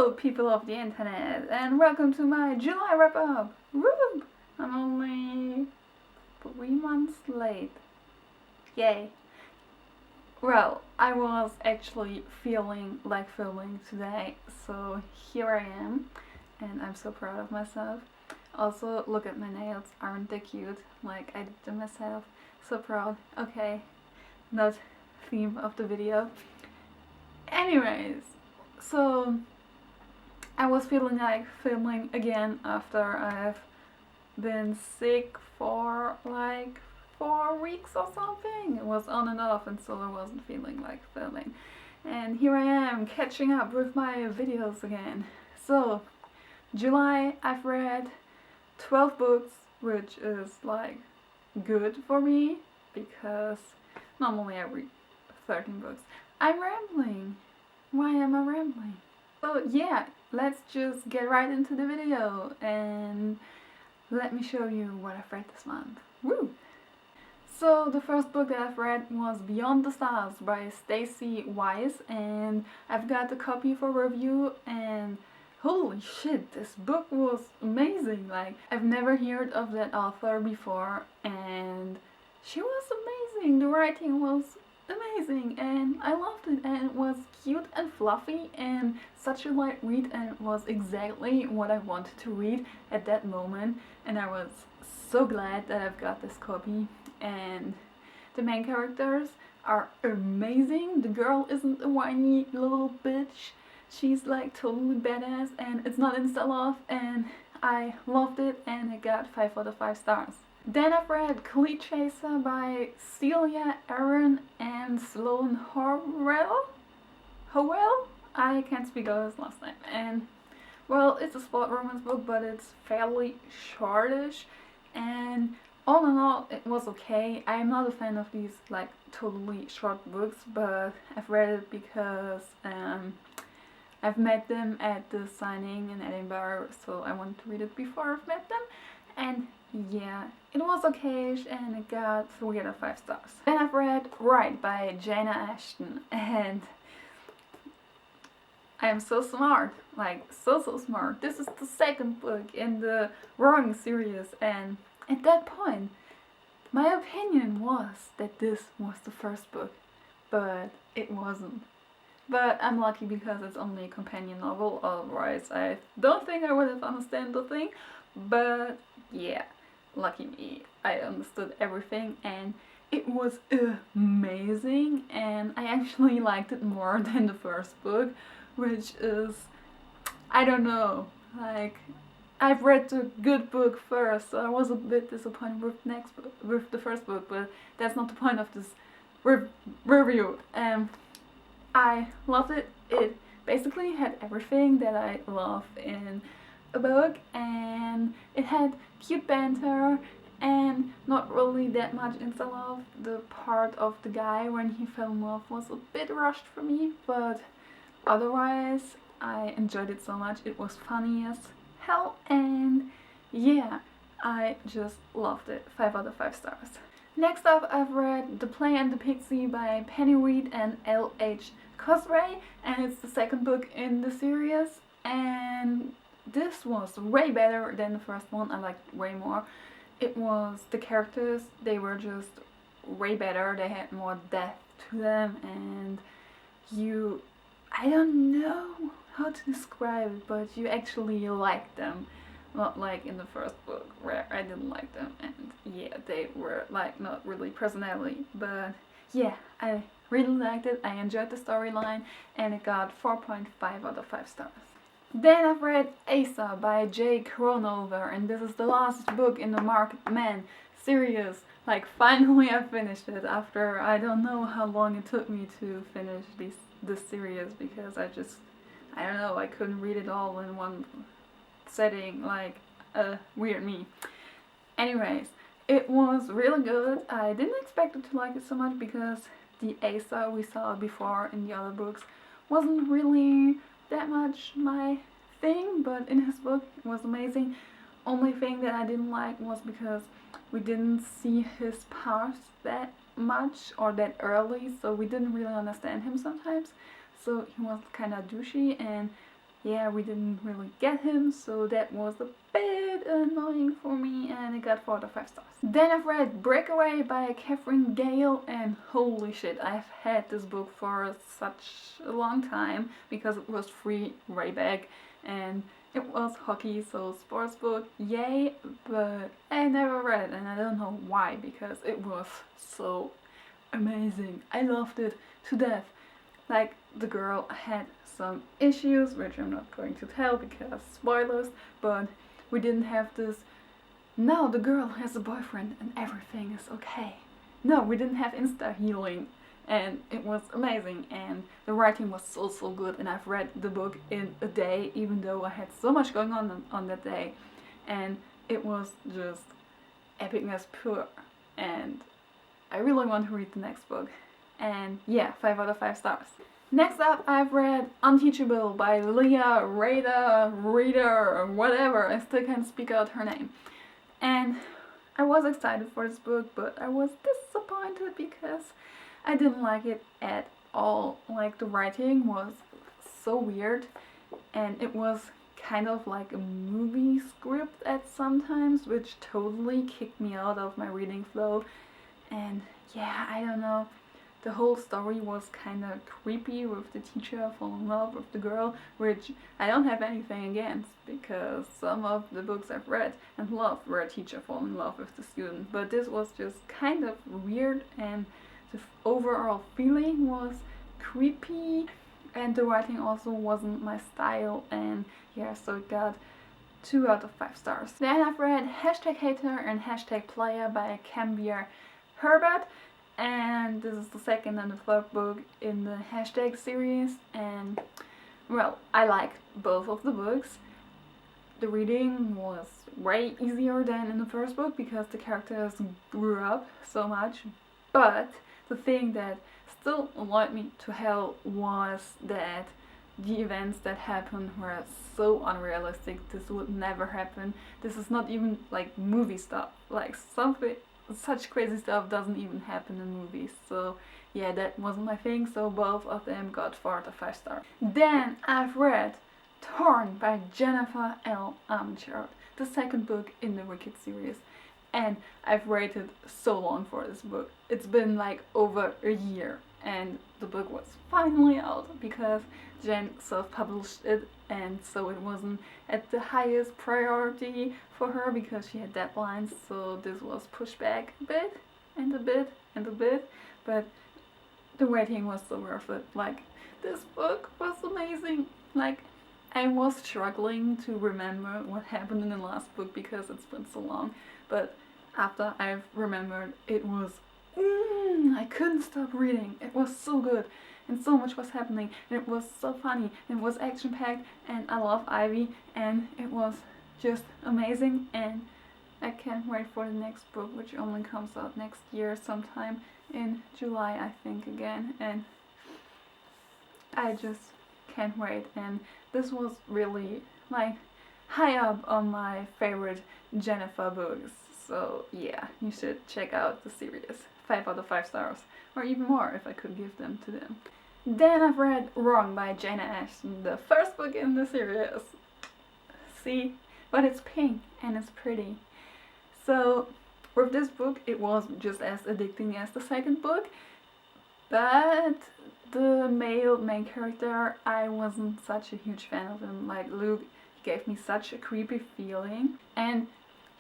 Hello, people of the internet, and welcome to my July wrap-up! Woo! I'm only 3 months late. Yay! Well, I was actually feeling like filming today, so here I am, and I'm so proud of myself. Also, look at my nails, aren't they cute? Like, I did them myself. So proud. Okay, not theme of the video. Anyways, so I was feeling like filming again after I've been sick for like 4 weeks or something. It was on and off, and so I wasn't feeling like filming. And here I am catching up with my videos again. So, July I've read 12 books, which is like good for me because normally I read 13 books. I'm rambling. Why am I rambling? So yeah, let's just get right into the video and let me show you what I've read this month. Woo! So the first book that I've read was Beyond the Stars by Stacey Wise, and I've got the copy for review, and holy shit, this book was amazing. Like, I've never heard of that author before, and she was amazing. The writing was amazing, and I loved it, and it was cute and fluffy and such a light read, and it was exactly what I wanted to read at that moment, and I was so glad that I've got this copy. And the main characters are amazing. The girl isn't a whiny little bitch. She's like totally badass, and it's not insta love, and I loved it, and it got 5 out of 5 stars. Then I've read Clee Chaser by Celia Aaron and Sloane Howell? I can't speak out his last name. And, well, it's a sport romance book, but it's fairly shortish, and all in all, it was okay. I'm not a fan of these, like, totally short books, but I've read it because I've met them at the signing in Edinburgh, so I wanted to read it before I've met them. And yeah, it was okay-ish, and it got 3 out of 5 stars. Then I've read Right by Jana Ashton, and I am so smart, like so smart. This is the second book in the Roaring series, and at that point, my opinion was that this was the first book, but it wasn't. But I'm lucky because it's only a companion novel, otherwise I don't think I would have understood the thing. But yeah, lucky me, I understood everything, and it was amazing, and I actually liked it more than the first book, which is, I don't know, like, I've read the good book first, so I was a bit disappointed with the first book, but that's not the point of this review. I loved it. It basically had everything that I love in a book, and it had cute banter and not really that much insta love. The part of the guy when he fell in love was a bit rushed for me, but otherwise I enjoyed it so much. It was funny as hell, and yeah, I just loved it. 5 out of 5 stars. Next up, I've read The Play and the Pixie by Penny Reid and L.H. Cosray, and it's the second book in the series, and this was way better than the first one. I liked it way more. It was the characters, they were just way better, they had more depth to them, and I don't know how to describe it, but you actually liked them. Not like in the first book where I didn't like them, and yeah, they were like not really personality, but yeah, I really liked it. I enjoyed the storyline, and it got 4.5 out of 5 stars. Then I've read Asa by Jay Kronover, and this is the last book in the Marked Man series. Like, finally I finished it after I don't know how long it took me to finish this series, because I don't know, I couldn't read it all in one setting, like, weird me. Anyways, it was really good. I didn't expect it to like it so much because the Asa we saw before in the other books wasn't really that much my thing, but in his book it was amazing. Only thing that I didn't like was because we didn't see his past that much or that early, so we didn't really understand him sometimes. So he was kind of douchey, and yeah, we didn't really get him, so that was a bit annoying for me, and it got 4 out of 5 stars. Then I've read Breakaway by Catherine Gale, and holy shit, I've had this book for such a long time because it was free way back, and it was hockey, so sports book, yay, but I never read it, and I don't know why, because it was so amazing. I loved it to death. Like, the girl had some issues, which I'm not going to tell because spoilers, but we didn't have this, now the girl has a boyfriend and everything is okay. No, we didn't have insta healing, and it was amazing, and the writing was so good, and I've read the book in a day, even though I had so much going on that day, and it was just epicness pure, and I really want to read the next book. And yeah, 5 out of 5 stars. Next up, I've read Unteachable by Leah Reader, or whatever, I still can't speak out her name. And I was excited for this book, but I was disappointed because I didn't like it at all. Like, the writing was so weird, and it was kind of like a movie script at sometimes, which totally kicked me out of my reading flow. And yeah, I don't know, the whole story was kind of creepy, with the teacher falling in love with the girl, which I don't have anything against, because some of the books I've read and loved where a teacher falls in love with the student, but this was just kind of weird, and the overall feeling was creepy, and the writing also wasn't my style, and yeah, so it got 2 out of 5 stars. Then I've read #Hater and #Player by Cambier Herbert, and this is the second and the third book in the hashtag series, and well, I liked both of the books. The reading was way easier than in the first book because the characters grew up so much, but the thing that still annoyed me to hell was that the events that happened were so unrealistic. This would never happen. This is not even like movie stuff. Like, such crazy stuff doesn't even happen in movies. So yeah, that wasn't my thing, so both of them got 4 out of 5 stars. Then I've read Torn by Jennifer L. Armentrout, the second book in the Wicked series, and I've waited so long for this book. It's been like over a year, and the book was finally out because Jen self-published it, and so it wasn't at the highest priority for her because she had deadlines, so this was pushed back a bit and a bit and a bit, but the waiting was so worth it. Like, this book was amazing. Like, I was struggling to remember what happened in the last book because it's been so long, but after I've remembered, it was I couldn't stop reading. It was so good, and so much was happening, and it was so funny, and it was action-packed, and I love Ivy, and it was just amazing, and I can't wait for the next book, which only comes out next year sometime in July, I think, again, and I just can't wait. And this was really like high up on my favorite Jennifer books, so yeah, you should check out the series. 5 out of 5 stars, or even more if I could give them to them. Then I've read Wrong by Jana Ashton, the first book in the series. See? But it's pink and it's pretty. So with this book, it was just as addicting as the second book, but the male main character, I wasn't such a huge fan of him. Like, Luke, he gave me such a creepy feeling, and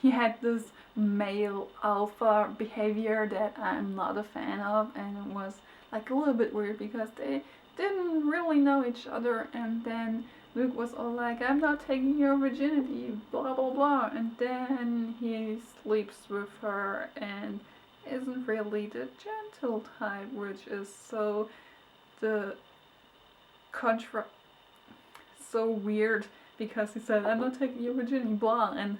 he had this male alpha behavior that I'm not a fan of, and it was like a little bit weird because they didn't really know each other, and then Luke was all like, I'm not taking your virginity, blah blah blah, and then he sleeps with her and isn't really the gentle type, which is so so weird because he said, I'm not taking your virginity, blah, and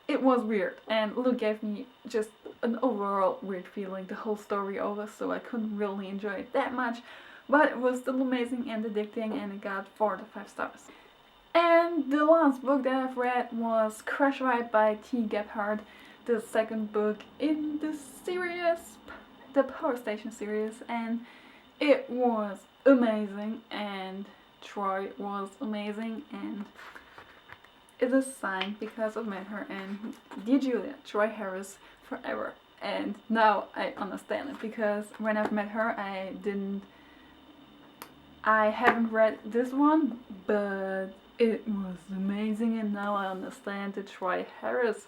it was weird, and Luke gave me just an overall weird feeling the whole story over, so I couldn't really enjoy it that much, but it was still amazing and addicting, and it got 4 out of 5 stars. And the last book that I've read was Crash Ride by T. Gebhardt, the second book in the series, the Power Station series, and it was amazing, and Troy was amazing, and it is signed because I've met her, and dear Julia, Troy Harris forever. And now I understand it, because when I've met her I haven't read this one, but it was amazing, and now I understand the Troy Harris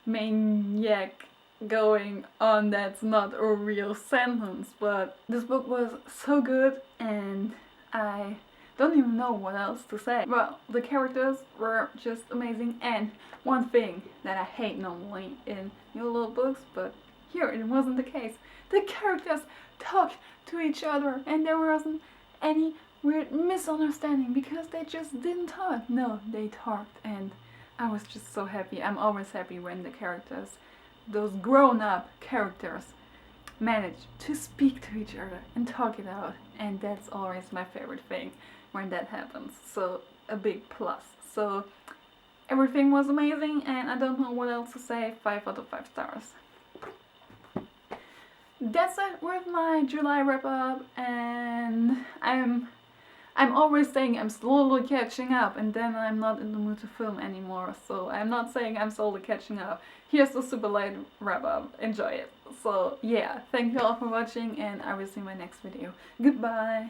maniac going on. That's not a real sentence, but this book was so good, and I don't even know what else to say. Well, the characters were just amazing, and one thing that I hate normally in new little books, but here it wasn't the case. The characters talked to each other, and there wasn't any weird misunderstanding because they just didn't talk. No, they talked, and I was just so happy. I'm always happy when the characters, those grown-up characters, manage to speak to each other and talk it out, and that's always my favorite thing when that happens. So a big plus. So everything was amazing, and I don't know what else to say. 5 out of 5 stars. That's it with my July wrap up, and I'm always saying I'm slowly catching up, and then I'm not in the mood to film anymore, so I'm not saying I'm slowly catching up. Here's the super late wrap up. Enjoy it. So yeah, thank you all for watching, and I will see you in my next video. Goodbye!